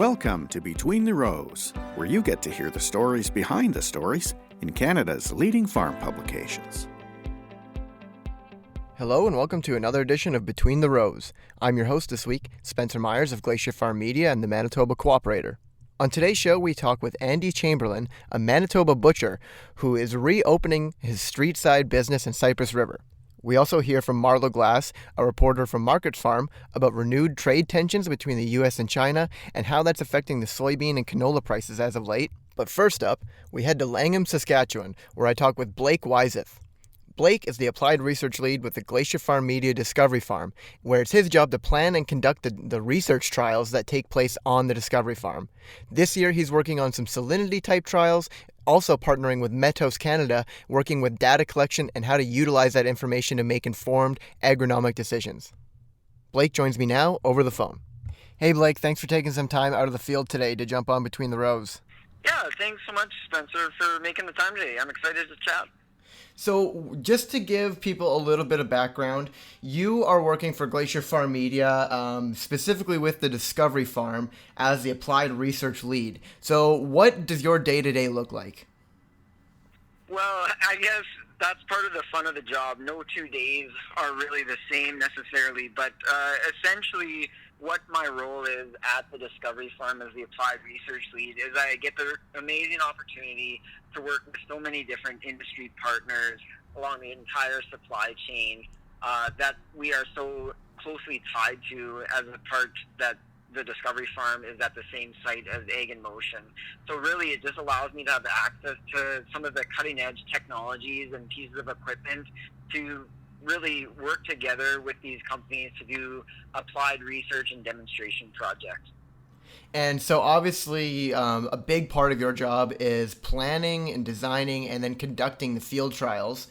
Welcome to Between the Rows, where you get to hear the stories behind the stories in Canada's leading farm publications. Hello and welcome to another edition of Between the Rows. I'm your host this week, Spencer Myers of Glacier FarmMedia and the Manitoba Co-operator. On today's show, we talk with Andy Chamberlain, a Manitoba butcher who is reopening his street-side business in Cypress River. We also hear from Marlo Glass, a reporter from Market Farm, about renewed trade tensions between the U.S. and China and how that's affecting the soybean and canola prices as of late. But first up, we head to Langham, Saskatchewan, where I talk with Blake Wyseth. Blake is the applied research lead with the Glacier FarmMedia Discovery Farm, where it's his job to plan and conduct the research trials that take place on the Discovery Farm. This year, he's working on some salinity-type trials, also partnering with Metos Canada, working with data collection and how to utilize that information to make informed agronomic decisions. Blake joins me now over the phone. Hey Blake, thanks for taking some time out of the field today to jump on Between the Rows. Yeah, thanks so much, Spencer, for making the time today. I'm excited to chat. So just to give people a little bit of background, you are working for Glacier FarmMedia, specifically with the Discovery Farm as the applied research lead. So what does your day-to-day look like? Well, I guess that's part of the fun of the job. No 2 days are really the same necessarily, but essentially what my role is at the Discovery Farm as the applied research lead is I get the amazing opportunity to work with so many different industry partners along the entire supply chain that we are so closely tied to as a part that the Discovery Farm is at the same site as Ag in Motion. So really it just allows me to have access to some of the cutting edge technologies and pieces of equipment to really work together with these companies to do applied research and demonstration projects. And so obviously a big part of your job is planning and designing and then conducting the field trials.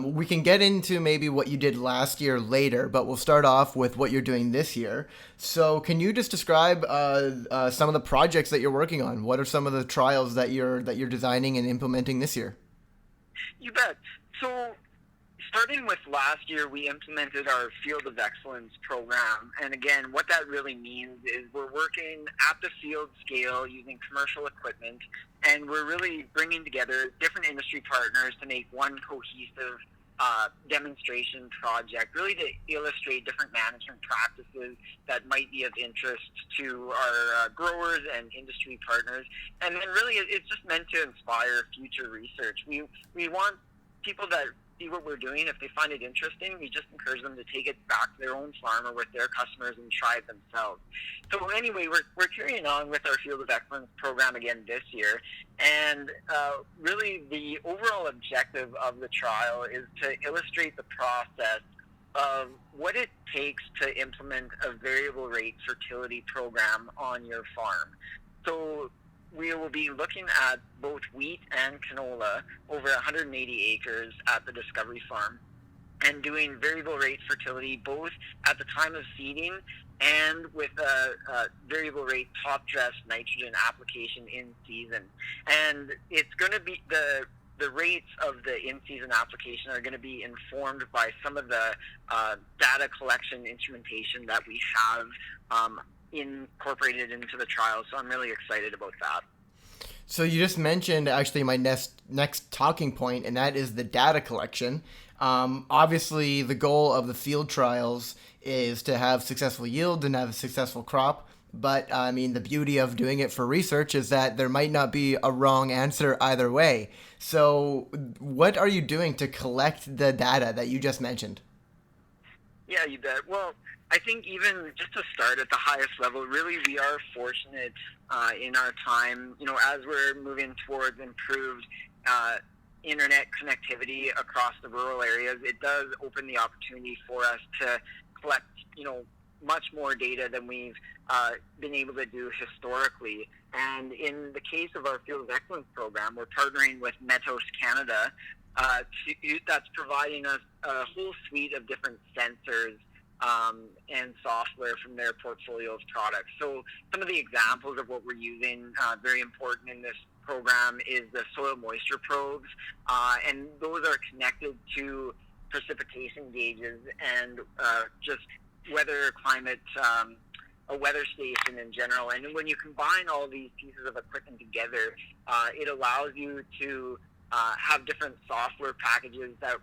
We can get into maybe what you did last year later, but we'll start off with what you're doing this year. So can you just describe some of the projects that you're working on? What are some of the trials that you're designing and implementing this year? You bet. So starting with last year, we implemented our Field of Excellence program. And again, what that really means is we're working at the field scale using commercial equipment, and we're really bringing together different industry partners to make one cohesive demonstration project, really to illustrate different management practices that might be of interest to our growers and industry partners. And then really it's just meant to inspire future research. We want people that see what we're doing. If they find it interesting, we just encourage them to take it back to their own farm or with their customers and try it themselves. So anyway, we're carrying on with our Field of Excellence program again this year, and really the overall objective of the trial is to illustrate the process of what it takes to implement a variable rate fertility program on your farm. So we will be looking at both wheat and canola over 180 acres at the Discovery Farm and doing variable rate fertility both at the time of seeding and with a variable rate top dress nitrogen application in season. And it's going to be the rates of the in-season application are going to be informed by some of the data collection instrumentation that we have incorporated into the trial, so I'm really excited about that. So you just mentioned actually my next talking point, and that is the data collection. Obviously, the goal of the field trials is to have successful yield and have a successful crop. But I mean, the beauty of doing it for research is that there might not be a wrong answer either way. So what are you doing to collect the data that you just mentioned? Yeah, you bet. Well, I think even just to start at the highest level, really we are fortunate in our time, as we're moving towards improved internet connectivity across the rural areas, it does open the opportunity for us to collect, much more data than we've been able to do historically. And in the case of our Field of Excellence program, we're partnering with Metos Canada that's providing us a whole suite of different sensors and software from their portfolio of products. So some of the examples of what we're using, very important in this program, is the soil moisture probes, and those are connected to precipitation gauges and just weather climate a weather station in general. And when you combine all these pieces of equipment together, it allows you to have different software packages that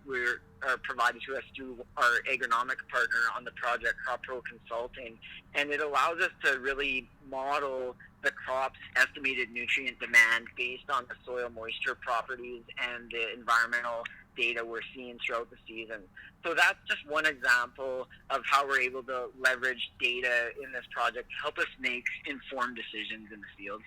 are provided to us through our agronomic partner on the project, Crop Pro Consulting. And it allows us to really model the crop's estimated nutrient demand based on the soil moisture properties and the environmental data we're seeing throughout the season. So that's just one example of how we're able to leverage data in this project to help us make informed decisions in the field.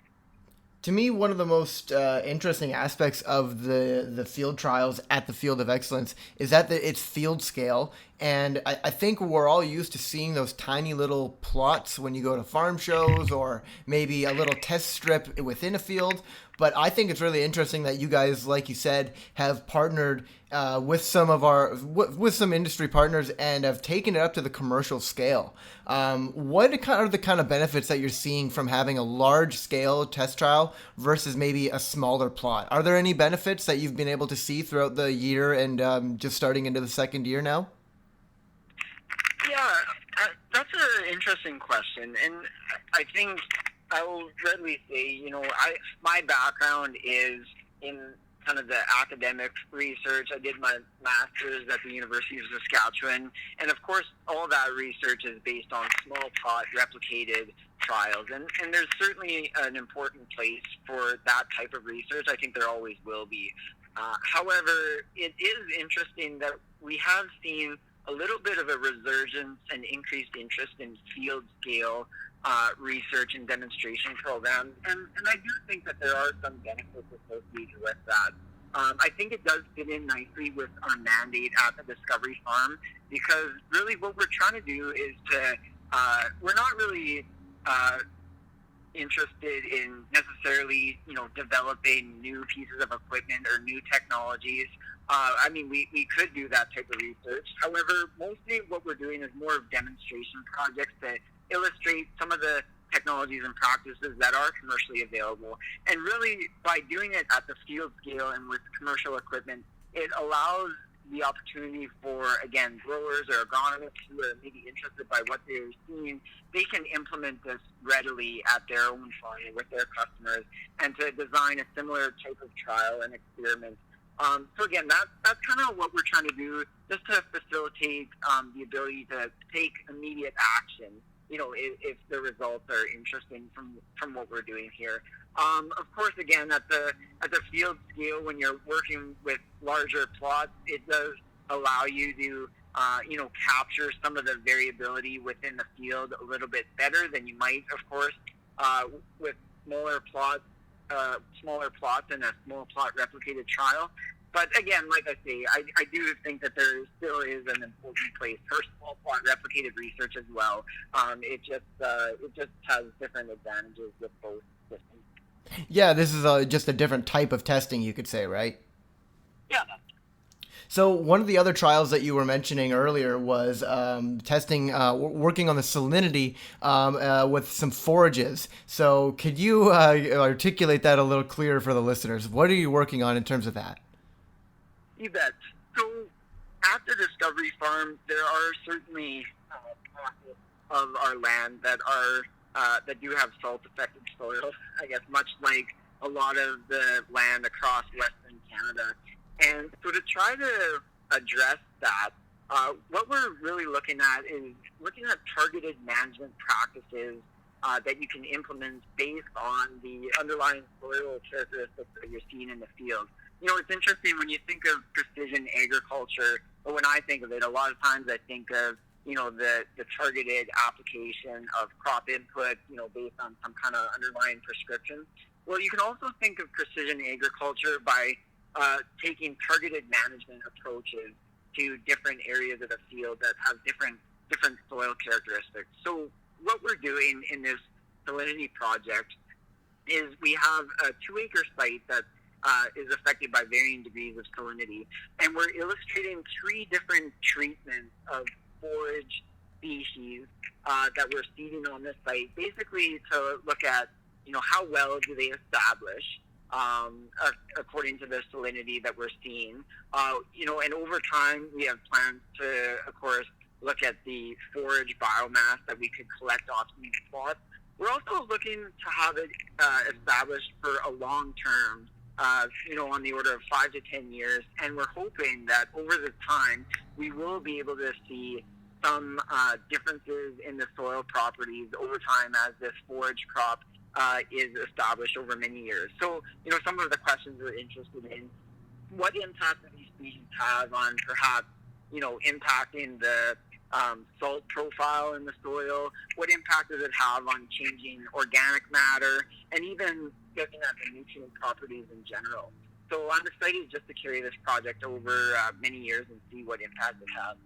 To me, one of the most interesting aspects of the field trials at the Field of Excellence is that it's field scale. And I think we're all used to seeing those tiny little plots when you go to farm shows or maybe a little test strip within a field. But I think it's really interesting that you guys, like you said, have partnered with some industry partners and have taken it up to the commercial scale. What are the kind of benefits that you're seeing from having a large scale test trial versus maybe a smaller plot? Are there any benefits that you've been able to see throughout the year and just starting into the second year now? Yeah, that's an interesting question, and I think I will readily say, my background is in kind of the academic research. I did my master's at the University of Saskatchewan, and of course, all that research is based on small plot replicated trials, and there's certainly an important place for that type of research. I think there always will be. However, it is interesting that we have seen a little bit of a resurgence and increased interest in field scale research and demonstration programs, and I do think that there are some benefits associated with that. I think it does fit in nicely with our mandate at the Discovery Farm, because really what we're trying to do is we're not really interested in necessarily, developing new pieces of equipment or new technologies. We could do that type of research. However, mostly what we're doing is more of demonstration projects that illustrate some of the technologies and practices that are commercially available. And really, by doing it at the field scale and with commercial equipment, it allows the opportunity for, again, growers or agronomists who are maybe interested by what they're seeing, they can implement this readily at their own farm with their customers and to design a similar type of trial and experiment. So again, that's kind of what we're trying to do, just to facilitate the ability to take immediate action, if the results are interesting from what we're doing here. Of course, again, at the field scale, when you're working with larger plots, it does allow you to capture some of the variability within the field a little bit better than you might, of course, with smaller plots in a small plot replicated trial. But again, like I say, I do think that there still is an important place for small plot replicated research as well. It just has different advantages with both systems. Yeah, this is just a different type of testing, you could say, right? Yeah. So one of the other trials that you were mentioning earlier was testing, working on the salinity with some forages. So could you articulate that a little clearer for the listeners? What are you working on in terms of that? You bet. So at the Discovery Farm, there are certainly pockets of our land that do have salt-affected soil, I guess, much like a lot of the land across Western Canada. And so to try to address that, what we're really looking at is looking at targeted management practices that you can implement based on the underlying soil characteristics that you're seeing in the field. It's interesting when you think of precision agriculture, or when I think of it, a lot of times I think of, the targeted application of crop input, based on some kind of underlying prescription. Well, you can also think of precision agriculture by taking targeted management approaches to different areas of the field that have different soil characteristics. So what we're doing in this salinity project is we have a 2-acre site that is affected by varying degrees of salinity, and we're illustrating 3 different treatments of forage species that we're seeding on this site, basically to look at, how well do they establish according to the salinity that we're seeing. And over time, we have plans to, of course, look at the forage biomass that we could collect off these plots. We're also looking to have it established for a long term, on the order of 5 to 10 years, and we're hoping that over the time we will be able to see some differences in the soil properties over time as this forage crop is established over many years. So, some of the questions we're interested in: what impact do these species have on perhaps, impacting the salt profile in the soil? What impact does it have on changing organic matter, and even looking at the nutrient properties in general? So I'm excited just to carry this project over many years and see what impact it has.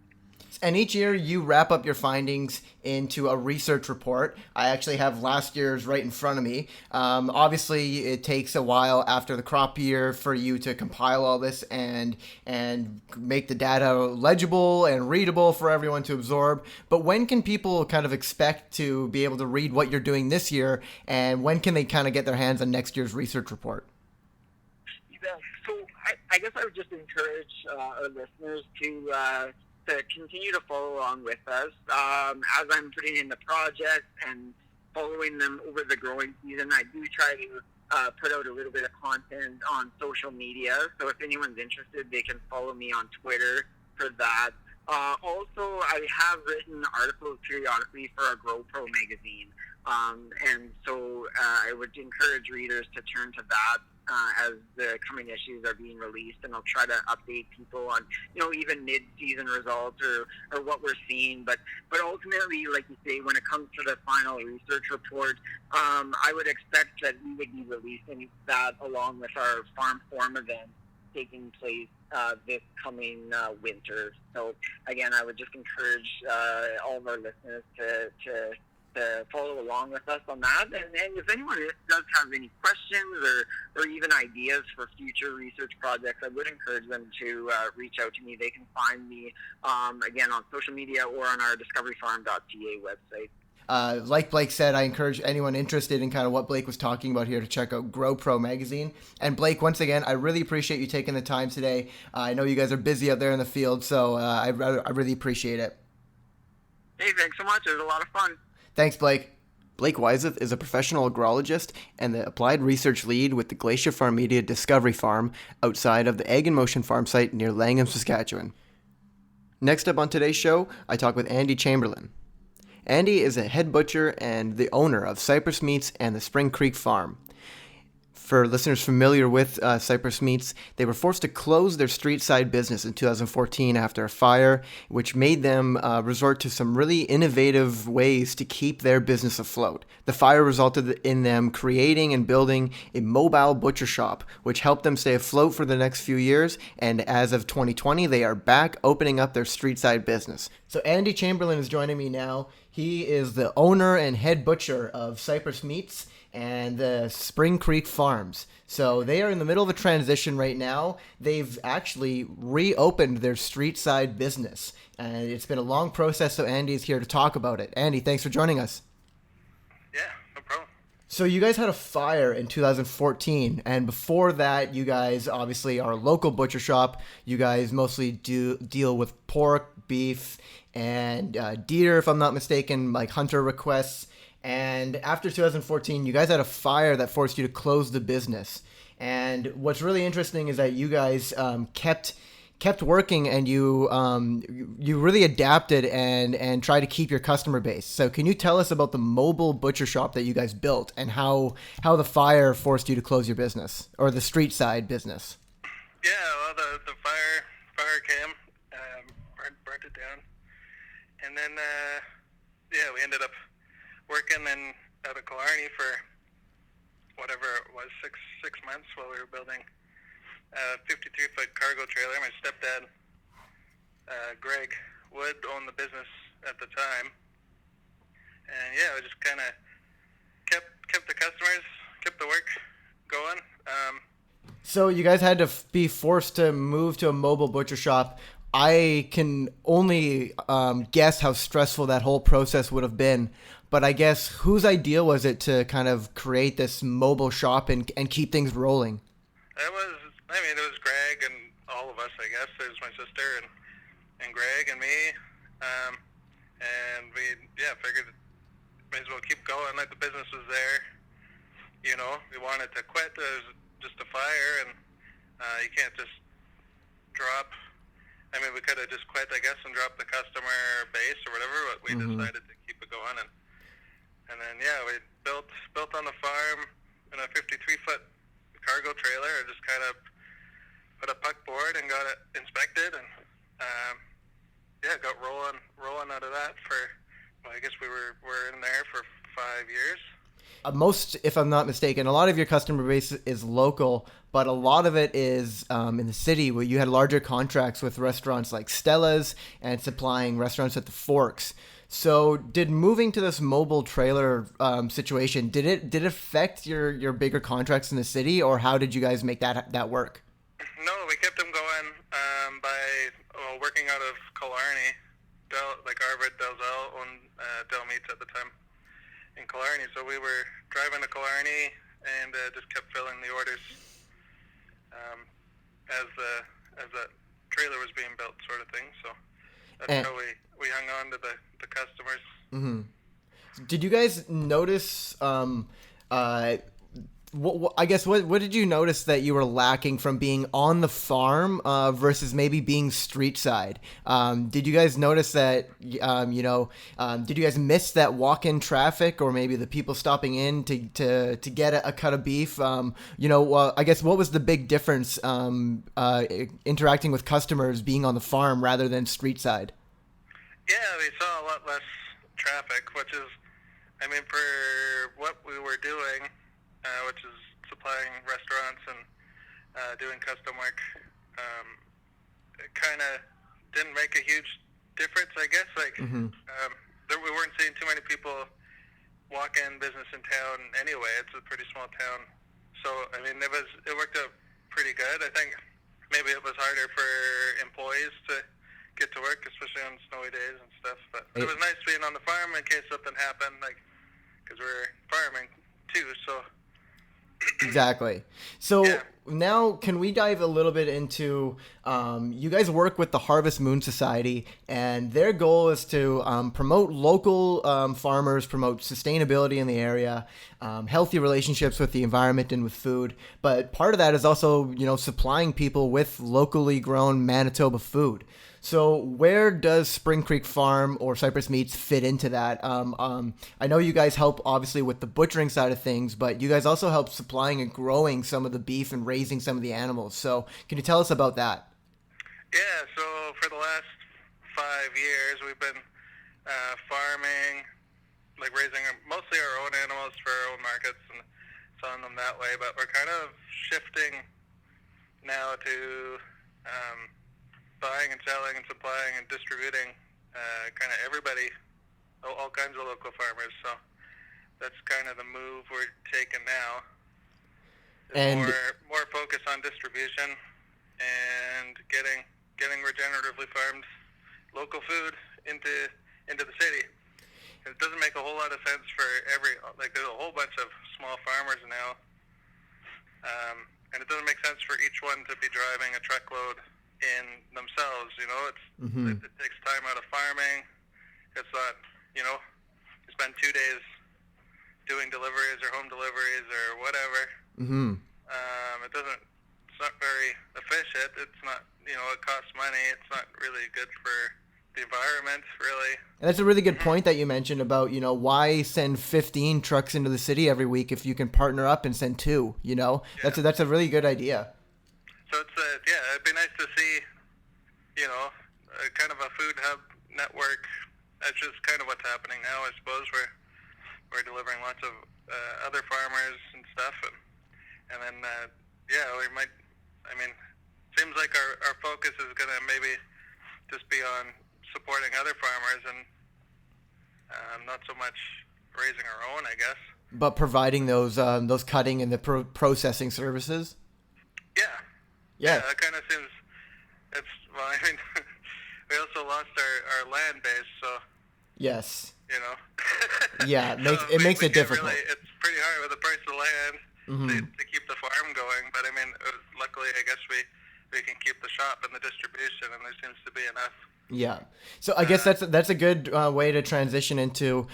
And each year you wrap up your findings into a research report. I actually have last year's right in front of me. Obviously, it takes a while after the crop year for you to compile all this and make the data legible and readable for everyone to absorb. But when can people kind of expect to be able to read what you're doing this year, and when can they kind of get their hands on next year's research report? So I guess I would just encourage our listeners to continue to follow along with us as I'm putting in the project and following them over the growing season. I do try to put out a little bit of content on social media, so if anyone's interested, they can follow me on Twitter for that. Also, I have written articles periodically for our GrowPro magazine, and so I would encourage readers to turn to that as the coming issues are being released, and I'll try to update people on, even mid-season results or what we're seeing. But ultimately, like you say, when it comes to the final research report, I would expect that we would be releasing that along with our Farm Forum event taking place this coming winter. So again, I would just encourage all of our listeners to follow along with us on that. And if anyone does have any questions or even ideas for future research projects, I would encourage them to reach out to me. They can find me, again, on social media or on our discoveryfarm.ca website. Like Blake said, I encourage anyone interested in kind of what Blake was talking about here to check out GrowPro magazine. And Blake, once again, I really appreciate you taking the time today. I know you guys are busy out there in the field, so I really appreciate it. Hey, thanks so much. It was a lot of fun. Thanks, Blake. Blake Wyseth is a professional agrologist and the applied research lead with the Glacier FarmMedia Discovery Farm outside of the Ag in Motion farm site near Langham, Saskatchewan. Next up on today's show, I talk with Andy Chamberlain. Andy is a head butcher and the owner of Cypress Meats and the Spring Creek Farm. For listeners familiar with Cypress Meats, they were forced to close their street side business in 2014 after a fire, which made them resort to some really innovative ways to keep their business afloat. The fire resulted in them creating and building a mobile butcher shop, which helped them stay afloat for the next few years, and as of 2020, they are back opening up their street side business. So Andy Chamberlain is joining me now. He is the owner and head butcher of Cypress Meats and the Spring Creek Farms. So they are in the middle of a transition right now. They've actually reopened their street side business, and it's been a long process, so Andy is here to talk about it. Andy, thanks for joining us. Yeah, no problem. So you guys had a fire in 2014, and before that, you guys obviously are a local butcher shop. You guys mostly deal with pork, beef, and deer, if I'm not mistaken, like hunter requests. And after 2014, you guys had a fire that forced you to close the business. And what's really interesting is that you guys kept working, and you really adapted and tried to keep your customer base. So can you tell us about the mobile butcher shop that you guys built and how the fire forced you to close your business, or the street side business? Yeah, well, the fire came, burnt it down, and then we ended up working out of Killarney for whatever it was, six months while we were building a 53-foot cargo trailer. My stepdad, Greg Wood, owned the business at the time, and we just kind of kept the customers, kept the work going. So you guys had to be forced to move to a mobile butcher shop. I can only guess how stressful that whole process would have been. But I guess whose idea was it to kind of create this mobile shop and keep things rolling? It was Greg and all of us, I guess. There's my sister and Greg and me. And we figured may as well keep going. Like the business was there. We wanted to quit. It was just a fire, and you can't just drop. I mean, we could have just quit, I guess, and dropped the customer base or whatever, but we decided to keep it going. And then, we built on the farm in a 53-foot cargo trailer. I just kind of put a puck board and got it inspected, and got rolling out of that for, I guess we were in there for 5 years. Most, if I'm not mistaken, a lot of your customer base is local, but a lot of it is in the city, where you had larger contracts with restaurants like Stella's and supplying restaurants at the Forks. So did moving to this mobile trailer situation, did it affect your bigger contracts in the city, or how did you guys make that work? No, we kept them going by working out of Killarney. Arvid Dalzell owned Del Meats at the time in Killarney, so we were driving to Killarney and just kept filling the orders as the trailer was being built, sort of thing. So that's how we hung on to the customers. Mm-hmm. Did you guys notice? What did you notice that you were lacking from being on the farm versus maybe being street side? Did you guys notice that, did you guys miss that walk-in traffic, or maybe the people stopping in to get a cut of beef? I guess what was the big difference interacting with customers being on the farm rather than street side? Yeah, we saw a lot less traffic, which is, for what we were doing, which is supplying restaurants and doing custom work, it kind of didn't make a huge difference, I guess. We weren't seeing too many people walk in business in town anyway. It's a pretty small town. So, it worked out pretty good. I think maybe it was harder for employees to get to work, especially on snowy days and stuff. But it was nice being on the farm in case something happened, because we're farming too, so... Exactly. So now can we dive a little bit into, you guys work with the Harvest Moon Society, and their goal is to promote local farmers, promote sustainability in the area, healthy relationships with the environment and with food. But part of that is also, supplying people with locally grown Manitoba food. So where does Spring Creek Farm or Cypress Meats fit into that? I know you guys help obviously with the butchering side of things, but you guys also help supplying and growing some of the beef and raising some of the animals. So can you tell us about that? Yeah, so for the last 5 years, we've been farming, raising mostly our own animals for our own markets and selling them that way. But we're kind of shifting now to buying and selling and supplying and distributing kind of everybody, all kinds of local farmers. So that's kind of the move we're taking now. And more focus on distribution and getting regeneratively farmed local food into the city. It doesn't make a whole lot of sense for there's a whole bunch of small farmers now, and it doesn't make sense for each one to be driving a truckload in themselves. It takes time out of farming. It's not, you spend 2 days doing deliveries or home deliveries or whatever. It's not very efficient. It's not, it costs money. It's not really good for the environment, really. And that's a really good point that you mentioned about, why send 15 trucks into the city every week if you can partner up and send 2, That's a really good idea. So it's it'd be nice to see, kind of a food hub network. That's just kind of what's happening now, I suppose. We're delivering lots of other farmers and stuff, and then we might. Seems like our focus is going to maybe just be on supporting other farmers and not so much raising our own, I guess. But providing those cutting and the processing services. Yeah, that kind of seems. We also lost our land base, so. Yes. Yeah, it makes it difficult. It's pretty hard with the price of land to keep the farm going, but luckily, I guess we can keep the shop and the distribution, and there seems to be enough Yeah. So I guess that's a good way to transition into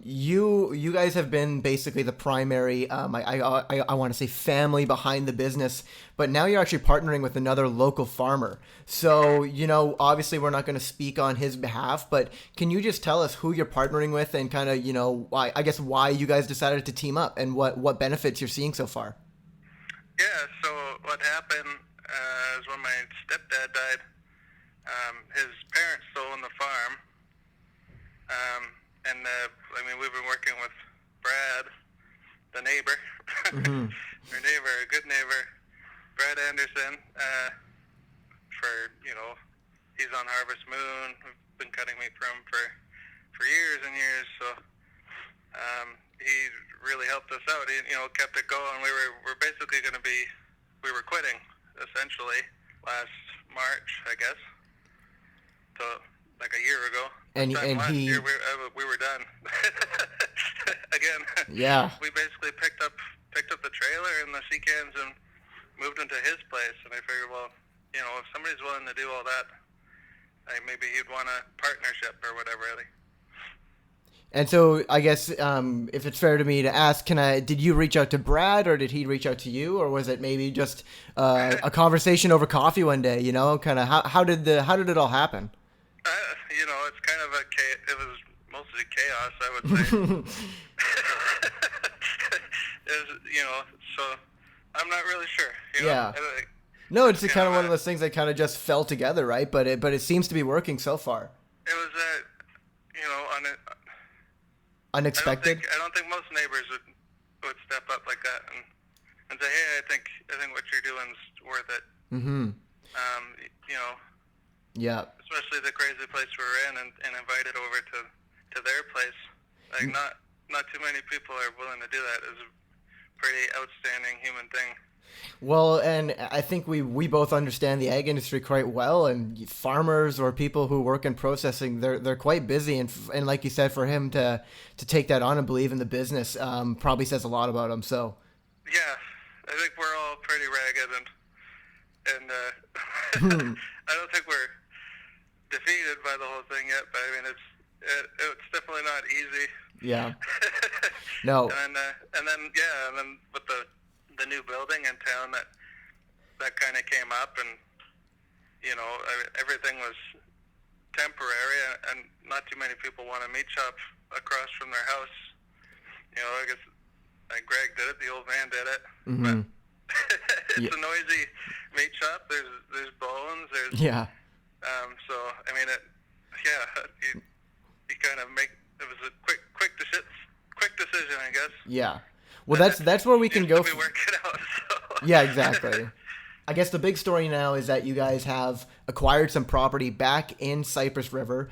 you guys have been basically the primary I want to say family behind the business, but now you're actually partnering with another local farmer. So, obviously we're not going to speak on his behalf, but can you just tell us who you're partnering with and kind of, why you guys decided to team up and what benefits you're seeing so far? Yeah, so what happened is when my stepdad died, his parents still own the farm, and we've been working with Brad, the neighbor, Mm-hmm. our neighbor, a good neighbor, Brad Anderson, for, he's on Harvest Moon. We've been cutting meat for him for years and years, so he really helped us out. He, kept it going. We were basically we were quitting, essentially, last March, I guess. So, like a year ago. Last year we were done. Again. Yeah. We basically picked up the trailer and the sea cans and moved into his place. And I figured, well, if somebody's willing to do all that, maybe he'd want a partnership or whatever. And so I guess if it's fair to me to ask, did you reach out to Brad or did he reach out to you, or was it maybe just a conversation over coffee one day? Kind of how did it all happen? It's kind of it was mostly chaos, I would say. So I'm not really sure. Yeah. No, it's kind of one of those things that kind of just fell together, right? But it seems to be working so far. It was unexpected. I don't think most neighbors would step up like that and say, hey, I think what you're doing is worth it. Mm-hmm. Yeah. Especially the crazy place we were in and invited over to their place. Like not too many people are willing to do that. It's a pretty outstanding human thing. Well, and I think we both understand the ag industry quite well, and farmers or people who work in processing, they're quite busy, and like you said, for him to take that on and believe in the business probably says a lot about him. So yeah, I think we're all pretty ragged, and I don't think we're defeated by the whole thing yet, but I mean it's definitely not easy. Yeah. No. And then with the new building in town that kind of came up, and everything was temporary, and not too many people want a meat shop across from their house. I guess Greg did it, the old man did it. Mm-hmm. But it's a noisy meat shop. There's bones. Yeah. So I mean you kind of it was a quick decision, I guess. Yeah. Well, that's where we can go. We work it out. So. Yeah, exactly. I guess the big story now is that you guys have acquired some property back in Cypress River,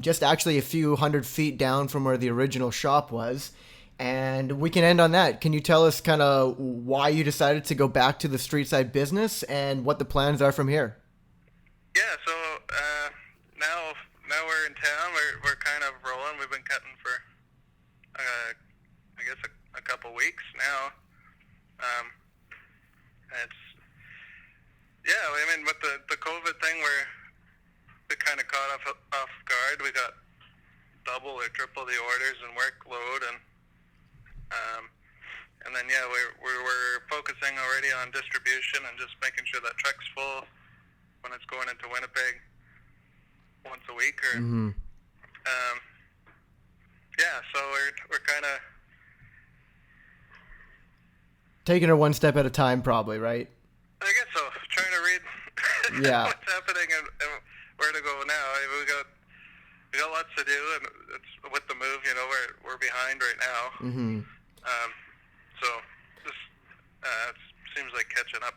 just actually a few hundred feet down from where the original shop was. And we can end on that. Can you tell us kind of why you decided to go back to the street side business and what the plans are from here? Yeah, so now we're in town. We're kind of rolling. We've been cutting for I guess a couple weeks now. With the COVID thing, we kind of caught off guard. We got double or triple the orders and workload, and then we were focusing already on distribution and just making sure that truck's full when it's going into Winnipeg once a week, or mm-hmm. So we're kind of taking it one step at a time, probably, right? I guess so. Trying to read what's happening and where to go now. We got lots to do, and it's with the move. We're behind right now. Mm-hmm. So this seems like catching up.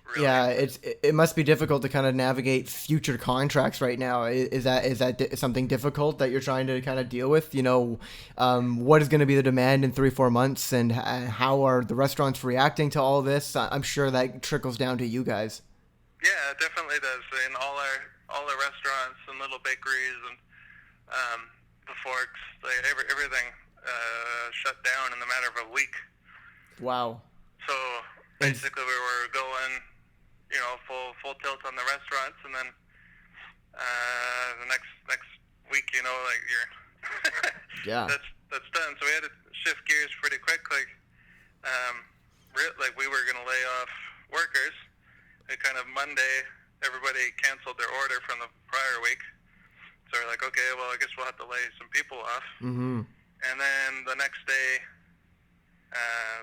Really. Yeah, it must be difficult to kind of navigate future contracts right now. Is that something difficult that you're trying to kind of deal with? What is going to be the demand in 3-4 months, and how are the restaurants reacting to all this? I'm sure that trickles down to you guys. Yeah, it definitely does. In all our restaurants and little bakeries and the forks, everything shut down in the matter of a week. Wow. So basically, we were going, full tilt on the restaurants, and then the next week, like you're Yeah. that's done. So we had to shift gears pretty quick. Like we were going to lay off workers. And kind of Monday, everybody canceled their order from the prior week. So we're like, okay, well, I guess we'll have to lay some people off. Mm-hmm. And then the next day,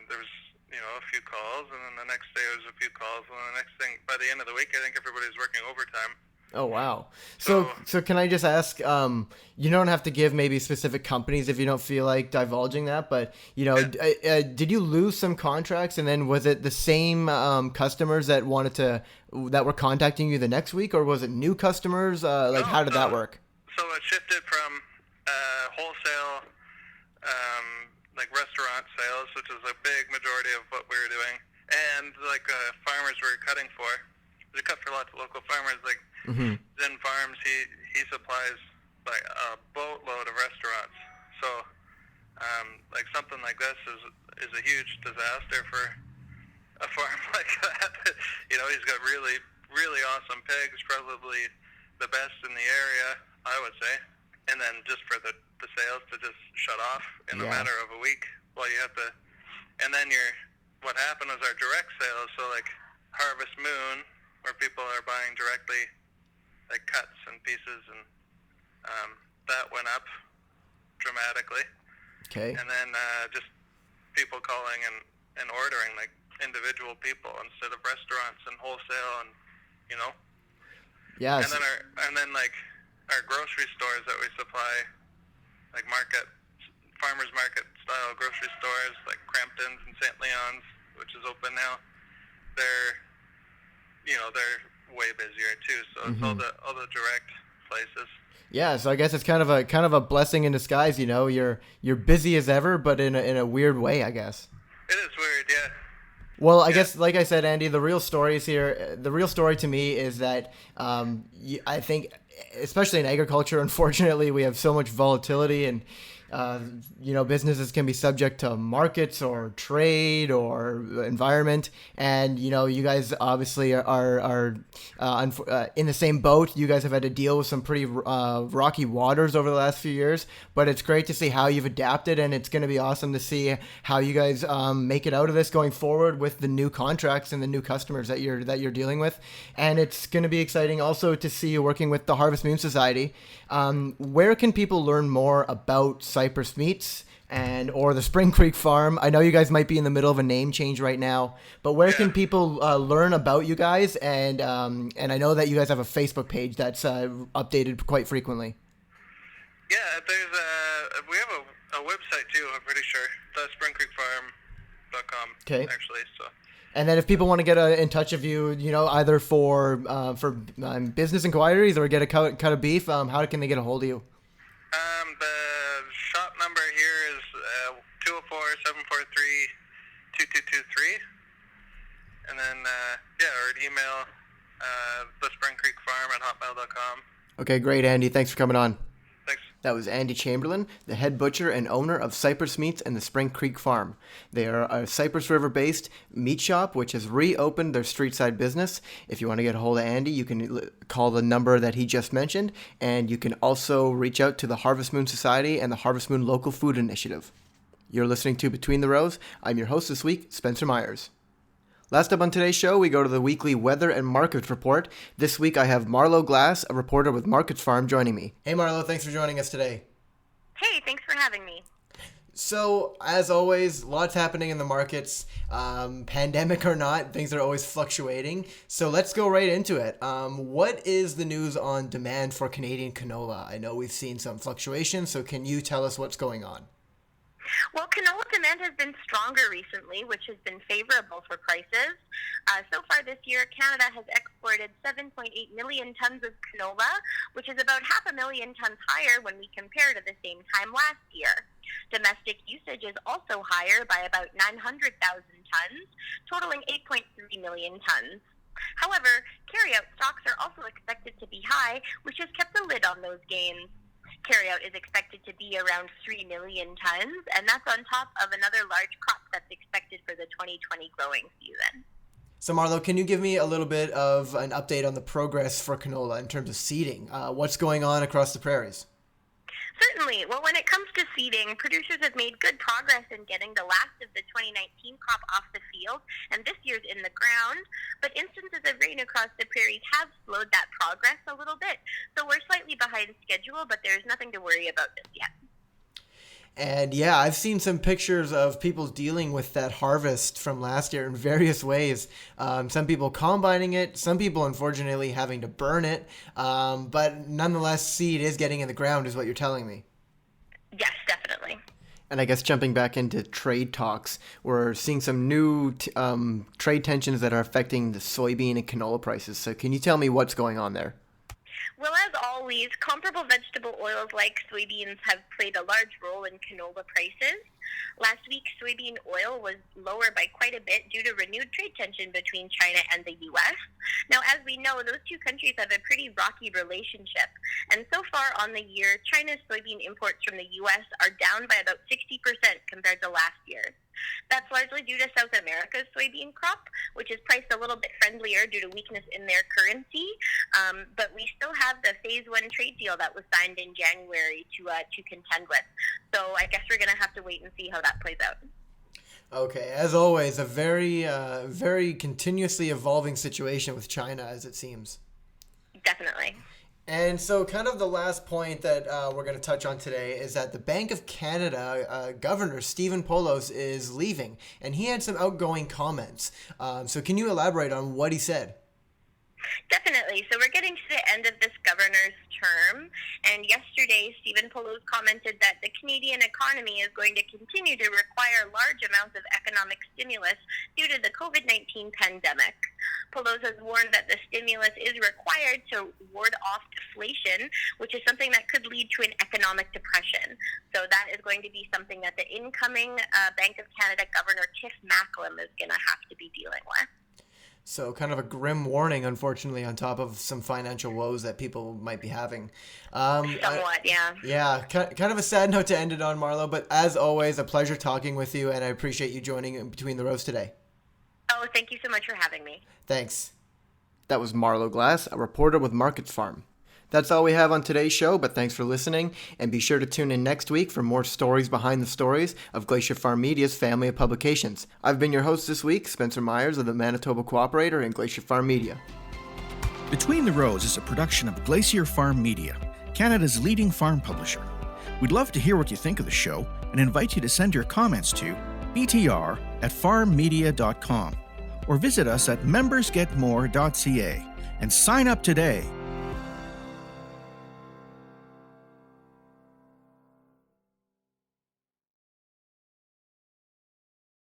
there was a few calls, and then the next day there was a few calls, and then the next thing, by the end of the week, I think everybody's working overtime. Oh, wow. So can I just ask, you don't have to give maybe specific companies if you don't feel like divulging that, but, did you lose some contracts, and then was it the same customers that were contacting you the next week, or was it new customers? How did that work? So it shifted from wholesale, restaurant sales, which is a big majority of what we were doing, and farmers were cutting for. We cut for lots of local farmers, Mm-hmm. Zen Farms, he supplies a boatload of restaurants. So something like this is a huge disaster for a farm like that. He's got really, really awesome pigs, probably the best in the area, I would say. And then just for the sales to just shut off in a matter of a week, and then what happened was our direct sales, so Harvest Moon, where people are buying directly cuts and pieces, and that went up dramatically. Okay. And then just people calling and ordering, individual people instead of restaurants and wholesale, and Yes. And then our grocery stores that we supply, farmers market style grocery stores like Crampton's and St. Leon's, which is open now, they're way busier too. So it's all the direct places. Yeah, so I guess it's kind of a blessing in disguise. You're busy as ever, but in a weird way, I guess. It is weird, yeah. Well, I guess, like I said, Andy, the real story to me is that I think, especially in agriculture, unfortunately, we have so much volatility, and businesses can be subject to markets or trade or environment, and you guys obviously are in the same boat. You guys have had to deal with some pretty rocky waters over the last few years, but it's great to see how you've adapted, and it's going to be awesome to see how you guys make it out of this going forward with the new contracts and the new customers that you're dealing with. And it's going to be exciting also to see you working with the Harvest Moon Society. Where can people learn more about Cypress Meats or the Spring Creek Farm? I know you guys might be in the middle of a name change right now, but where can people learn about you guys? And I know that you guys have a Facebook page that's updated quite frequently. Yeah, we have a website too, I'm pretty sure. springcreekfarm.com. Okay. Actually, so. And then if people want to get in touch with you, either for business inquiries or get a cut of beef, how can they get a hold of you? The shop number here is 204-743-2223. And then, or an email, thespringcreekfarm@hotmail.com. Okay, great, Andy. Thanks for coming on. Thanks. That was Andy Chamberlain, the head butcher and owner of Cypress Meats and the Spring Creek Farm. They are a Cypress River-based meat shop which has reopened their street-side business. If you want to get a hold of Andy, you can call the number that he just mentioned, and you can also reach out to the Harvest Moon Society and the Harvest Moon Local Food Initiative. You're listening to Between the Rows. I'm your host this week, Spencer Myers. Last up on today's show, we go to the weekly weather and markets report. This week I have Marlo Glass, a reporter with Markets Farm, joining me. Hey Marlo, thanks for joining us today. Hey, thanks for having me. So, as always, lots happening in the markets. Pandemic or not, things are always fluctuating. So let's go right into it. What is the news on demand for Canadian canola? I know we've seen some fluctuations, so can you tell us what's going on? Well, canola demand has been stronger recently, which has been favorable for prices. So far this year, Canada has exported 7.8 million tons of canola, which is about 500,000 tons higher when we compare to the same time last year. Domestic usage is also higher by about 900,000 tons, totaling 8.3 million tons. However, carryout stocks are also expected to be high, which has kept a lid on those gains. Carryout is expected to be around 3 million tons, and that's on top of another large crop that's expected for the 2020 growing season. So Marlo, can you give me a little bit of an update on the progress for canola in terms of seeding? What's going on across the prairies? Certainly. Well, when it comes to seeding, producers have made good progress in getting the last of the 2019 crop off the field, and this year's in the ground. But instances of rain across the prairies have slowed that progress a little bit. So we're slightly behind schedule, but there's nothing to worry about just yet. And yeah, I've seen some pictures of people dealing with that harvest from last year in various ways. Some people combining it, some people unfortunately having to burn it. But nonetheless, seed is getting in the ground is what you're telling me. Yes, definitely. And I guess jumping back into trade talks, we're seeing some new trade tensions that are affecting the soybean and canola prices. So can you tell me what's going on there? Well, as always, comparable vegetable oils like soybeans have played a large role in canola prices. Last week, soybean oil was lower by quite a bit due to renewed trade tension between China and the U.S. Now, as we know, those two countries have a pretty rocky relationship. And so far on the year, China's soybean imports from the U.S. are down by about 60% compared to last year. That's largely due to South America's soybean crop, which is priced a little bit friendlier due to weakness in their currency. But we still have the Phase 1 trade deal that was signed in January to contend with. So I guess we're going to have to wait and see how that plays out. Okay, as always, a very, very continuously evolving situation with China, as it seems. Definitely. And so kind of the last point that we're going to touch on today is that the Bank of Canada Governor Stephen Poloz is leaving, and he had some outgoing comments. So can you elaborate on what he said? Definitely. So we're getting to the end of this governor's term, and yesterday Stephen Poloz commented that the Canadian economy is going to continue to require large amounts of economic stimulus due to the COVID-19 pandemic. Poloz has warned that the stimulus is required to ward off deflation, which is something that could lead to an economic depression. So that is going to be something that the incoming Bank of Canada Governor Tiff Macklem is going to have to be dealing with. So kind of a grim warning, unfortunately, on top of some financial woes that people might be having. Somewhat, yeah. Yeah, kind of a sad note to end it on, Marlo, but as always, a pleasure talking with you, and I appreciate you joining in Between the Rows today. Oh, thank you so much for having me. Thanks. That was Marlo Glass, a reporter with Markets Farm. That's all we have on today's show, but thanks for listening, and be sure to tune in next week for more stories behind the stories of Glacier Farm Media's family of publications. I've been your host this week, Spencer Myers of the Manitoba Co-operator and Glacier Farm Media. Between the Rows is a production of Glacier Farm Media, Canada's leading farm publisher. We'd love to hear what you think of the show and invite you to send your comments to btr@farmmedia.com or visit us at membersgetmore.ca and sign up today